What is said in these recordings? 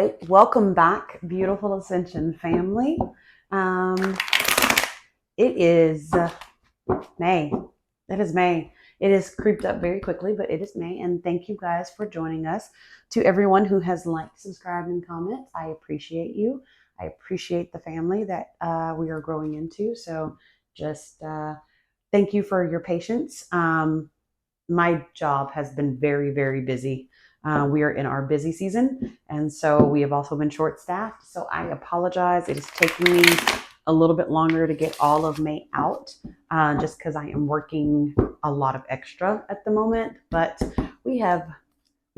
right, welcome back, beautiful Ascension family. It is May. It is May. It has creeped up very quickly, but it is May. And thank you guys for joining us. To everyone who has liked, subscribed, and commented, I appreciate you. I appreciate the family that we are growing into. So just thank you for your patience. My job has been very, very busy. We are in our busy season, and so we have also been short-staffed. So I apologize. It is taking me a little bit longer to get all of May out, just because I am working a lot of extra at the moment. But we've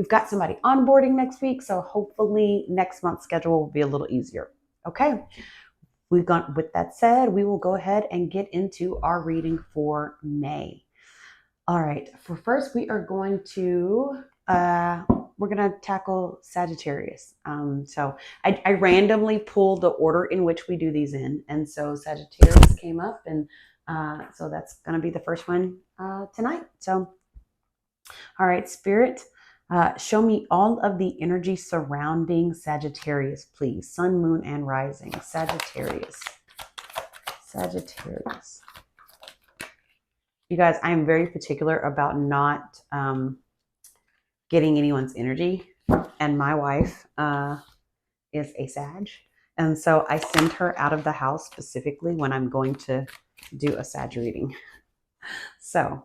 got somebody onboarding next week, so hopefully next month's schedule will be a little easier. Okay. With that said, we will go ahead and get into our reading for May. All right. For first, we are going to tackle Sagittarius. So I randomly pulled the order in which we do these in, and so Sagittarius came up, and so that's going to be the first one tonight. So, all right, Spirit, show me all of the energy surrounding Sagittarius, please. Sun, Moon, and Rising. Sagittarius. You guys, I am very particular about not getting anyone's energy. And my wife is a Sag. And so I send her out of the house specifically when I'm going to do a Sag reading. So,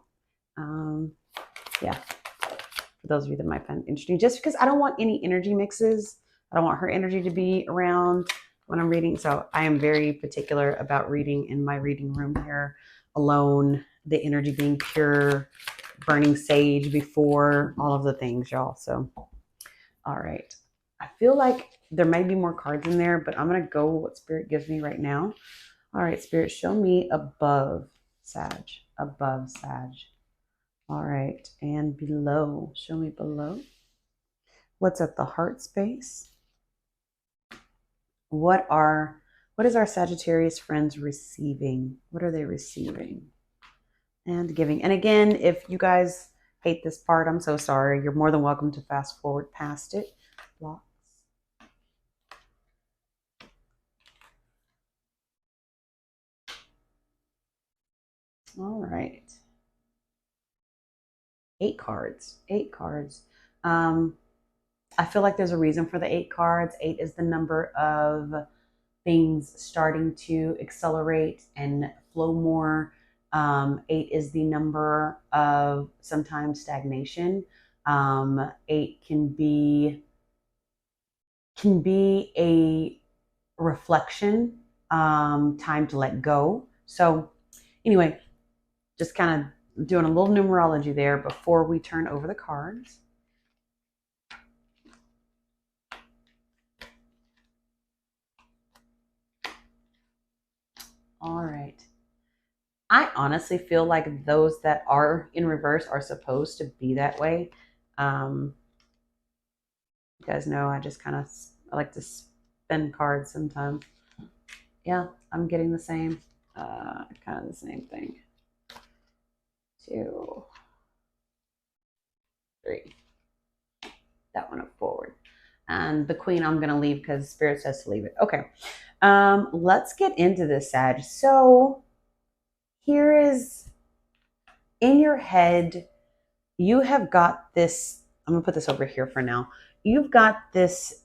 yeah. For those of you that might find it interesting, just because I don't want any energy mixes. I don't want her energy to be around when I'm reading. So I am very particular about reading in my reading room here alone, the energy being pure, burning sage before all of the things, y'all. So, all right. I feel like there may be more cards in there, but I'm going to go with what Spirit gives me right now. All right, Spirit, show me above Sag. Above Sag. All right. And below. Show me below. What's at the heart space? What is our Sagittarius friends receiving? What are they receiving? And giving. And again, if you guys hate this part, I'm so sorry. You're more than welcome to fast forward past it. Blocks. All right. 8 cards. 8 cards. I feel like there's a reason for the 8 cards. 8 is the number of things starting to accelerate and flow more. 8 is the number of sometimes stagnation. 8 can be a reflection, time to let go. So anyway, just kind of doing a little numerology there before we turn over the cards. All right. I honestly feel like those that are in reverse are supposed to be that way. You guys know I like to spin cards sometimes. Yeah, I'm getting the same, kind of the same thing. 2, 3. That one up forward. And the Queen I'm going to leave because Spirit says to leave it. Okay. Let's get into this, Sag. So here is, in your head, you have got this. I'm going to put this over here for now. You've got this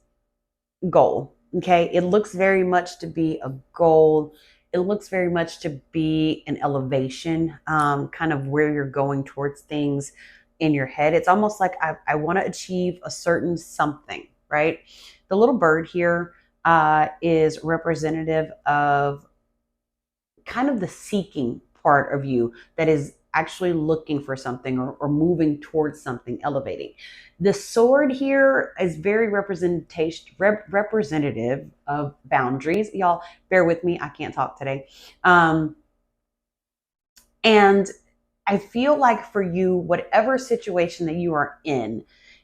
goal. Okay. It looks very much to be a goal. It looks very much to be an elevation, kind of where you're going towards things in your head. It's almost like I want to achieve a certain something, right? The little bird here is representative of kind of the seeking part of you that is actually looking for something or moving towards something, elevating. The sword here is very representative of boundaries. Y'all, bear with me. I can't talk today. And I feel like for you, whatever situation that you are in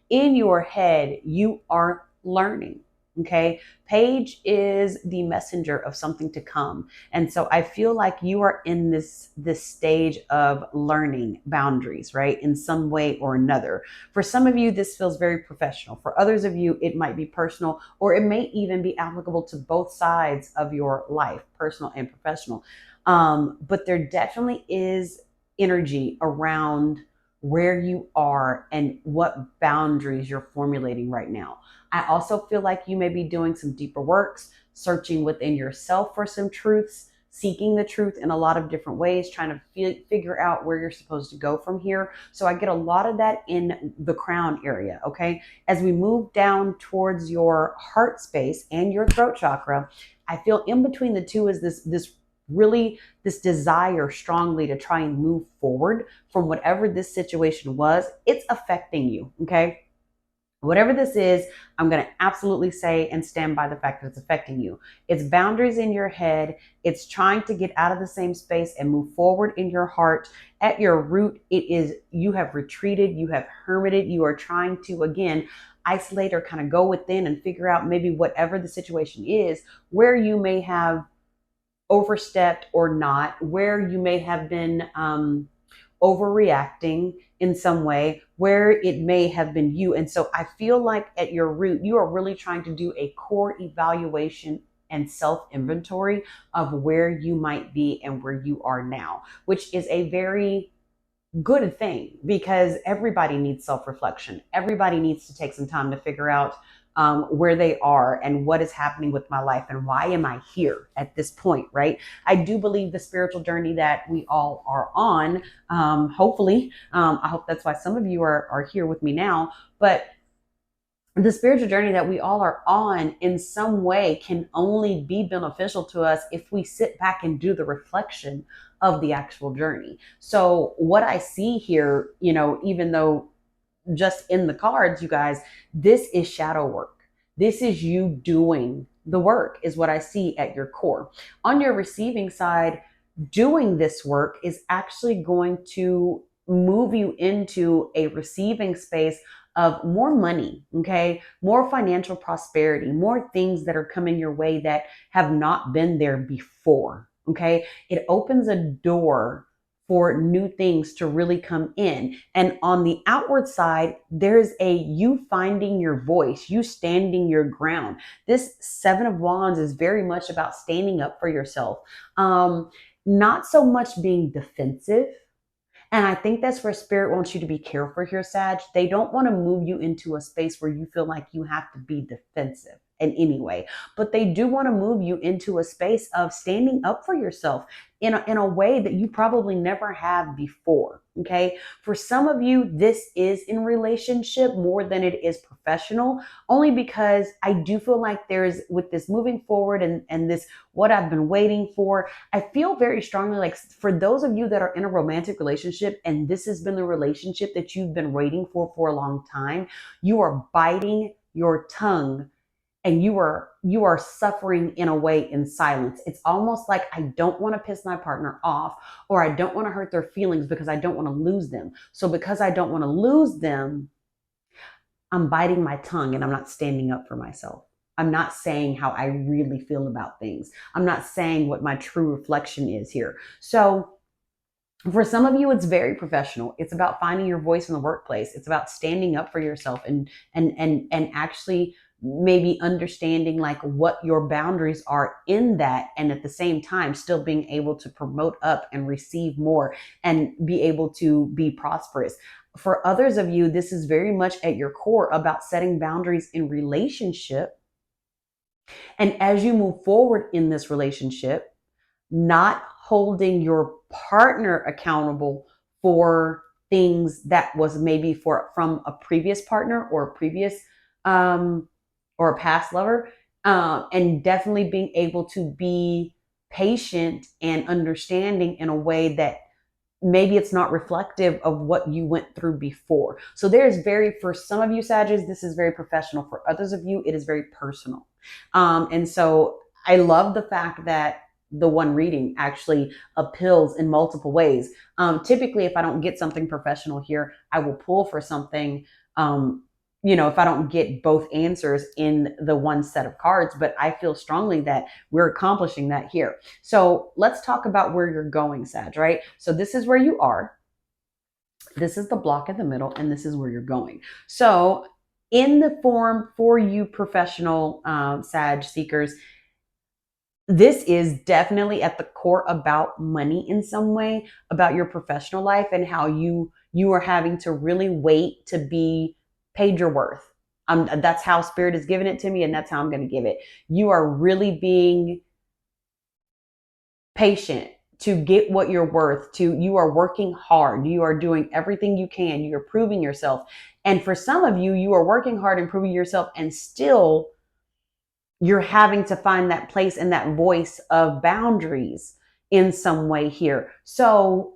your head, you are learning. Okay. Page is the messenger of something to come. And so I feel like you are in this stage of learning boundaries, right? In some way or another. For some of you, this feels very professional. For others of you, it might be personal, or it may even be applicable to both sides of your life, personal and professional. But there definitely is energy around where you are and what boundaries you're formulating right now. I also feel like you may be doing some deeper works, searching within yourself for some truths, seeking the truth in a lot of different ways, trying to figure out where you're supposed to go from here. So I get a lot of that in the crown area, okay? As we move down towards your heart space and your throat chakra, I feel in between the two is this desire strongly to try and move forward from whatever this situation was. It's affecting you, okay? Whatever this is, I'm going to absolutely say and stand by the fact that it's affecting you. It's boundaries in your head. It's trying to get out of the same space and move forward in your heart. At your root, it is you have retreated, you have hermited, you are trying to, again, isolate or kind of go within and figure out maybe whatever the situation is, where you may have overstepped or not, where you may have been overreacting in some way, where it may have been you. And so I feel like at your root, you are really trying to do a core evaluation and self inventory of where you might be and where you are now, which is a very good thing because everybody needs self reflection. Everybody needs to take some time to figure out where they are and what is happening with my life and why am I here at this point, right? I do believe the spiritual journey that we all are on, hopefully, I hope that's why some of you are here with me now, but the spiritual journey that we all are on in some way can only be beneficial to us if we sit back and do the reflection of the actual journey. So what I see here, even though just in the cards, you guys, this is shadow work. This is you doing the work is what I see at your core. On your receiving side, doing this work is actually going to move you into a receiving space of more money, okay? More financial prosperity, more things that are coming your way that have not been there before, okay? It opens a door for new things to really come in. And on the outward side, there's you finding your voice, you standing your ground. This Seven of Wands is very much about standing up for yourself. Not so much being defensive. And I think that's where Spirit wants you to be careful here, Sag. They don't want to move you into a space where you feel like you have to be defensive in any way, but they do want to move you into a space of standing up for yourself in a way that you probably never have before. Okay. For some of you, this is in relationship more than it is professional, only because I do feel like there's with this moving forward and this what I've been waiting for. I feel very strongly like for those of you that are in a romantic relationship and this has been the relationship that you've been waiting for a long time, you are biting your tongue and you are suffering in a way in silence. It's almost like I don't want to piss my partner off or I don't want to hurt their feelings because I don't want to lose them. So because I don't want to lose them, I'm biting my tongue and I'm not standing up for myself. I'm not saying how I really feel about things. I'm not saying what my true reflection is here. So for some of you, it's very professional. It's about finding your voice in the workplace. It's about standing up for yourself and actually maybe understanding like what your boundaries are in that, and at the same time still being able to promote up and receive more and be able to be prosperous. For others of you, this is very much at your core about setting boundaries in relationship. And as you move forward in this relationship, not holding your partner accountable for things that was maybe from a previous partner or a previous or a past lover, and definitely being able to be patient and understanding in a way that maybe it's not reflective of what you went through before. So for some of you Sagittarius, this is very professional. For others of you, it is very personal. And so I love the fact that the one reading actually appeals in multiple ways. Typically, if I don't get something professional here, I will pull for something if I don't get both answers in the one set of cards, but I feel strongly that we're accomplishing that here. So let's talk about where you're going, Sag, right? So this is where you are. This is the block in the middle, and this is where you're going. So in the form for you professional Sag seekers, this is definitely at the core about money in some way, about your professional life and how you are having to really wait to be paid your worth. That's how spirit has given it to me, and that's how I'm going to give it. You are really being patient to get what you're worth. You are working hard. You are doing everything you can. You're proving yourself. And for some of you, you are working hard and proving yourself, and still you're having to find that place and that voice of boundaries in some way here. So,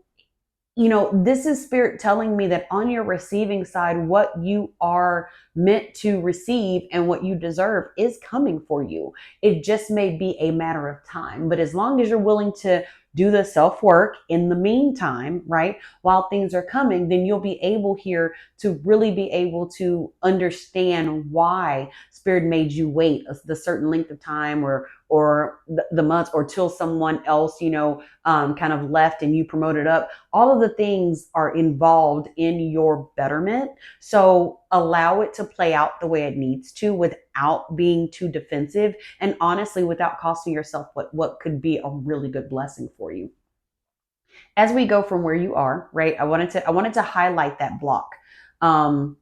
this is spirit telling me that on your receiving side, what you are meant to receive and what you deserve is coming for you. It just may be a matter of time. But as long as you're willing to do the self work in the meantime, right, while things are coming, then you'll be able here to really be able to understand why spirit made you wait the certain length of time or the months, or till someone else, kind of left and you promoted up. All of the things are involved in your betterment. So allow it to play out the way it needs to without being too defensive, and honestly, without costing yourself what could be a really good blessing for you. As we go from where you are, right? I wanted to highlight that block. I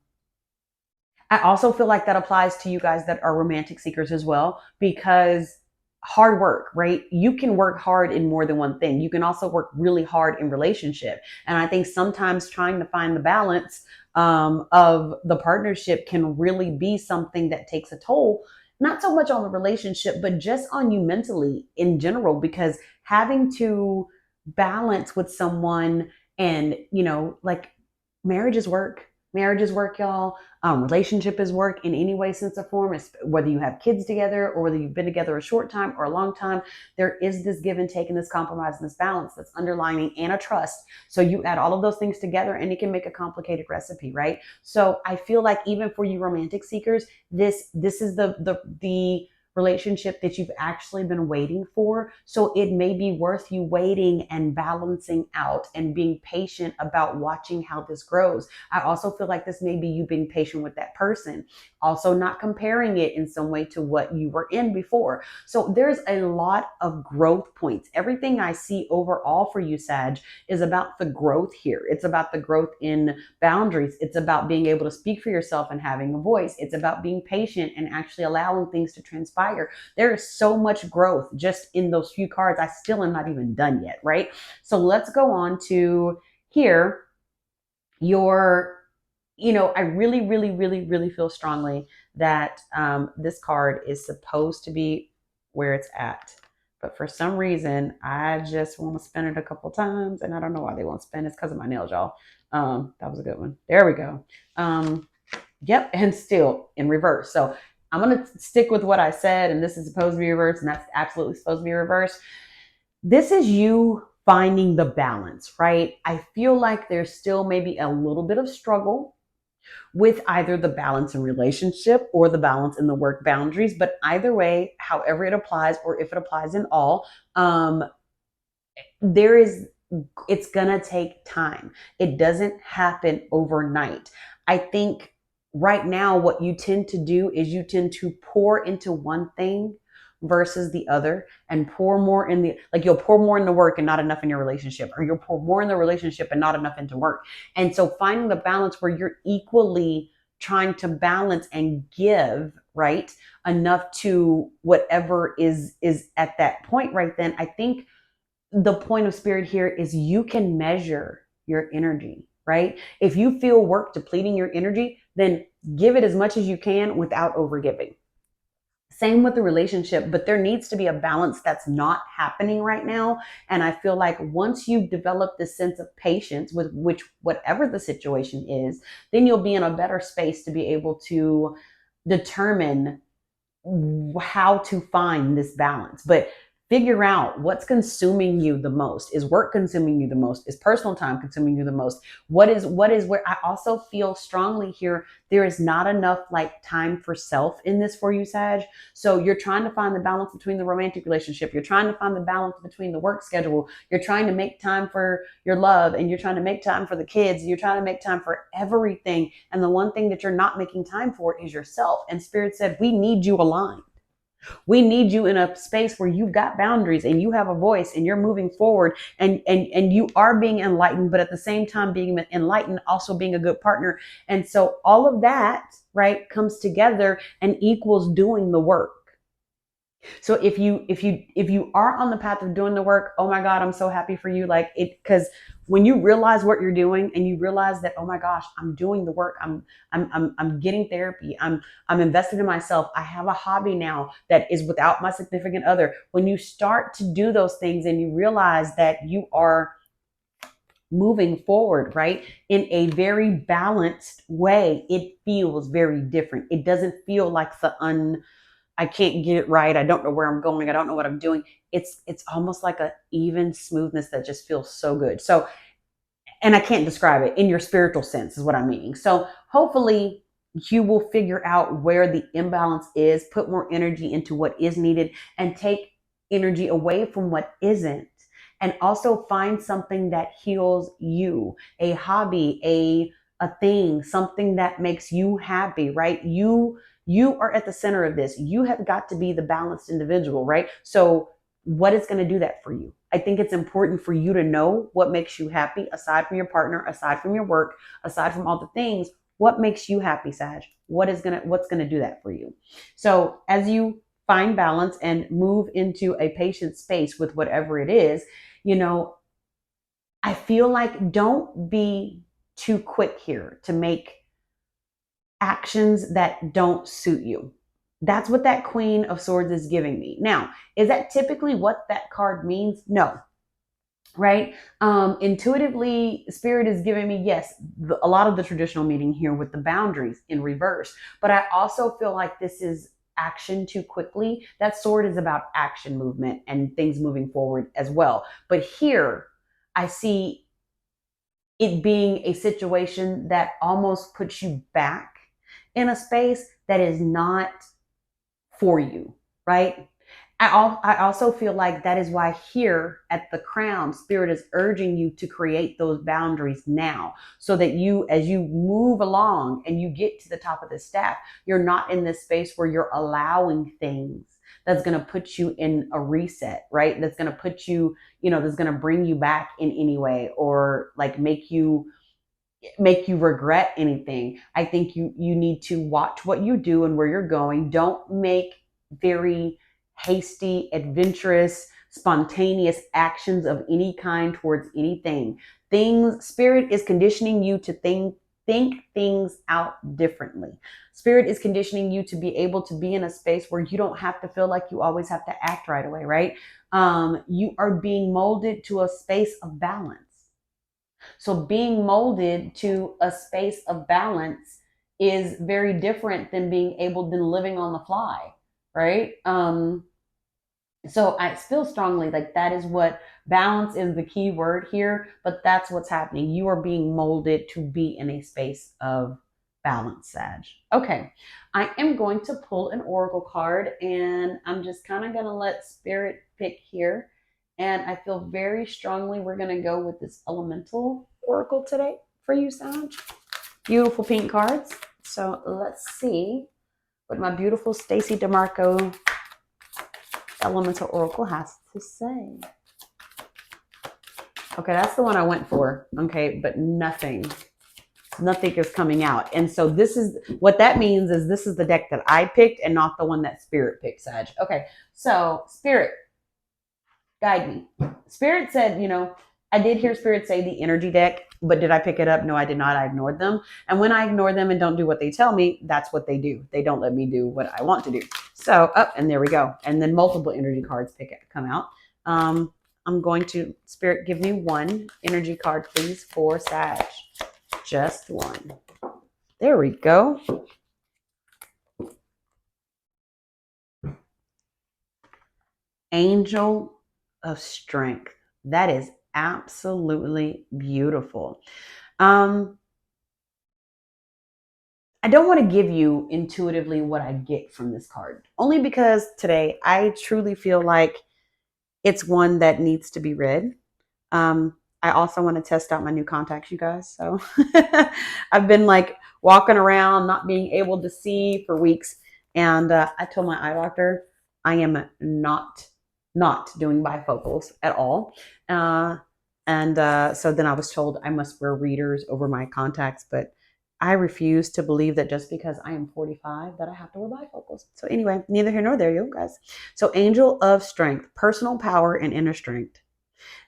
also feel like that applies to you guys that are romantic seekers as well, because hard work, right? You can work hard in more than one thing. You can also work really hard in relationship. And I think sometimes trying to find the balance of the partnership can really be something that takes a toll, not so much on the relationship, but just on you mentally in general, because having to balance with someone and, like marriage is work. Marriage is work, y'all. Relationship is work in any way, sense, or form. Whether you have kids together or whether you've been together a short time or a long time, there is this give and take and this compromise and this balance that's underlining, and a trust. So you add all of those things together and it can make a complicated recipe, right? So I feel like even for you romantic seekers, this is the relationship that you've actually been waiting for. So it may be worth you waiting and balancing out and being patient about watching how this grows. I also feel like this may be you being patient with that person, also not comparing it in some way to what you were in before. So there's a lot of growth points. Everything I see overall for you, Sag, is about the growth here. It's about the growth in boundaries. It's about being able to speak for yourself and having a voice. It's about being patient and actually allowing things to transpire. There is so much growth just in those few cards. I still am not even done yet, right? So let's go on to here. I really, really, really, really feel strongly that this card is supposed to be where it's at. But for some reason, I just want to spin it a couple times, and I don't know why they won't spin. It's because of my nails, y'all. That was a good one. There we go. Yep, and still in reverse. So I'm going to stick with what I said, and this is supposed to be reversed, and that's absolutely supposed to be reversed. This is you finding the balance, right? I feel like there's still maybe a little bit of struggle with either the balance in relationship or the balance in the work boundaries. But either way, however it applies, or if it applies in all, it's going to take time. It doesn't happen overnight. I think right now, what you tend to do is you tend to pour into one thing versus the other, and pour more in you'll pour more into work and not enough in your relationship, or you'll pour more in the relationship and not enough into work. And so finding the balance where you're equally trying to balance and give, right, enough to whatever is at that point right then. I think the point of spirit here is you can measure your energy, right? If you feel work depleting your energy, then give it as much as you can without overgiving. Same with the relationship, but there needs to be a balance that's not happening right now. And I feel like once you develop this sense of patience with whatever the situation is, then you'll be in a better space to be able to determine how to find this balance. But Figure out what's consuming you the most. Is work consuming you the most? Is personal time consuming you the most? What is where I also feel strongly here, there is not enough like time for self in this for you, Sag. So you're trying to find the balance between the romantic relationship. You're trying to find the balance between the work schedule. You're trying to make time for your love, and you're trying to make time for the kids. You're trying to make time for everything. And the one thing that you're not making time for is yourself. And Spirit said, we need you aligned. We need you in a space where you've got boundaries and you have a voice and you're moving forward, and you are being enlightened, but at the same time being enlightened, also being a good partner. And so all of that, right, comes together and equals doing the work. So if you are on the path of doing the work, oh my God, I'm so happy for you. Like it, because when you realize what you're doing and you realize that, oh my gosh, I'm doing the work. I'm getting therapy. I'm invested in myself. I have a hobby now that is without my significant other. When you start to do those things and you realize that you are moving forward, right, in a very balanced way, it feels very different. It doesn't feel like I can't get it right. I don't know where I'm going. I don't know what I'm doing. It's almost like a even smoothness that just feels so good. So, and I can't describe it in your spiritual sense is what I'm meaning. So hopefully you will figure out where the imbalance is, put more energy into what is needed, and take energy away from what isn't. And also find something that heals you, a hobby, a thing, something that makes you happy, right? You are at the center of this. You have got to be the balanced individual, right? So what is going to do that for you? I think it's important for you to know what makes you happy, aside from your partner, aside from your work, aside from all the things. What makes you happy, Sag? What's gonna do that for you? So as you find balance and move into a patient space with whatever it is, you know, I feel like don't be too quick here to make actions that don't suit you. That's what that Queen of Swords is giving me. Now, is that typically what that card means? No. Right? Intuitively, Spirit is giving me, yes, a lot of the traditional meaning here with the boundaries in reverse. But I also feel like this is action too quickly. That sword is about action movement and things moving forward as well. But here, I see it being a situation that almost puts you back in a space that is not for you, right? I also feel like that is why here at the crown, Spirit is urging you to create those boundaries now, so that you, as you move along and you get to the top of the staff, you're not in this space where you're allowing things that's going to put you in a reset, right? That's going to put you, that's going to bring you back in any way, or like make you regret anything. I think you need to watch what you do and where you're going. Don't make very hasty, adventurous, spontaneous actions of any kind towards anything. Spirit is conditioning you to think things out differently. Spirit is conditioning you to be able to be in a space where you don't have to feel like you always have to act right away, right? You are being molded to a space of balance. So being molded to a space of balance is very different than living on the fly, right? So I feel strongly like that is what balance is, the key word here, but that's what's happening. You are being molded to be in a space of balance, Sag. Okay, I am going to pull an oracle card, and I'm just kind of going to let Spirit pick here. And I feel very strongly we're going to go with this elemental oracle today for you, Sag. Beautiful pink cards. So let's see what my beautiful Stacey DeMarco elemental oracle has to say. Okay, that's the one I went for. Okay, but nothing is coming out. And so this is what that means, is this is the deck that I picked and not the one that Spirit picked, Sag. Okay, so Spirit, guide me. Spirit said, I did hear Spirit say the energy deck, but did I pick it up? No, I did not. I ignored them. And when I ignore them and don't do what they tell me, that's what they do. They don't let me do what I want to do. So and there we go. And then multiple energy cards come out. I'm going to, Spirit, give me one energy card, please, for Sag. Just one. There we go. Angel of strength. That is absolutely beautiful. Um, I don't want to give you intuitively what I get from this card, only because today I truly feel like it's one that needs to be read. I also want to test out my new contacts, you guys. So I've been like walking around, not being able to see for weeks. And I told my eye doctor I am not doing bifocals at all. Uh, and so then I was told I must wear readers over my contacts, but I refuse to believe that just because I am 45 that I have to wear bifocals. So anyway, neither here nor there, you guys. So angel of strength, personal power and inner strength.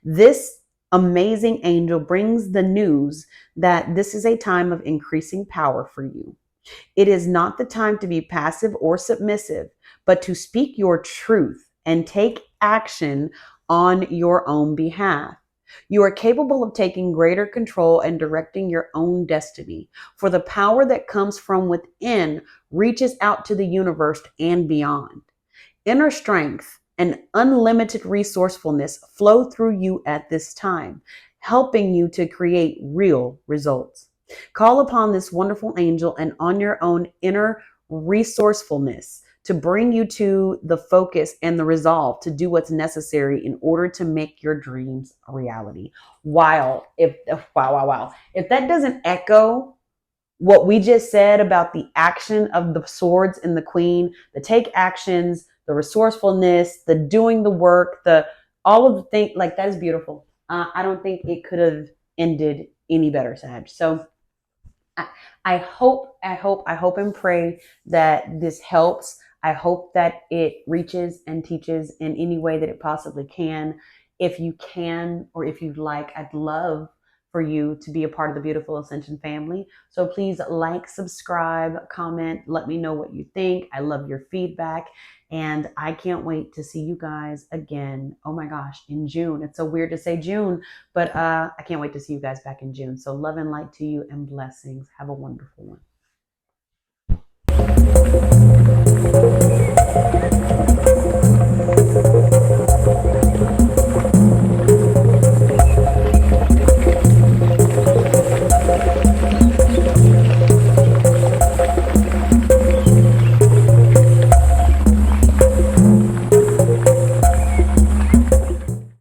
This amazing angel brings the news that this is a time of increasing power for you. It is not the time to be passive or submissive, but to speak your truth and take action on your own behalf. You are capable of taking greater control and directing your own destiny, for the power that comes from within reaches out to the universe and beyond. Inner strength and unlimited resourcefulness flow through you at this time, helping you to create real results. Call upon this wonderful angel and on your own inner resourcefulness to bring you to the focus and the resolve to do what's necessary in order to make your dreams a reality. Wow. If that doesn't echo what we just said about the action of the swords and the queen, the take actions, the resourcefulness, the doing the work, the all of the things, like that is beautiful. I don't think it could have ended any better, Sag. So I hope and pray that this helps. I hope that it reaches and teaches in any way that it possibly can. If you can, or if you'd like, I'd love for you to be a part of the Beautiful Ascension family. So please like, subscribe, comment, let me know what you think. I love your feedback. And I can't wait to see you guys again. Oh my gosh, in June. It's so weird to say June, but I can't wait to see you guys back in June. So love and light to you and blessings. Have a wonderful one.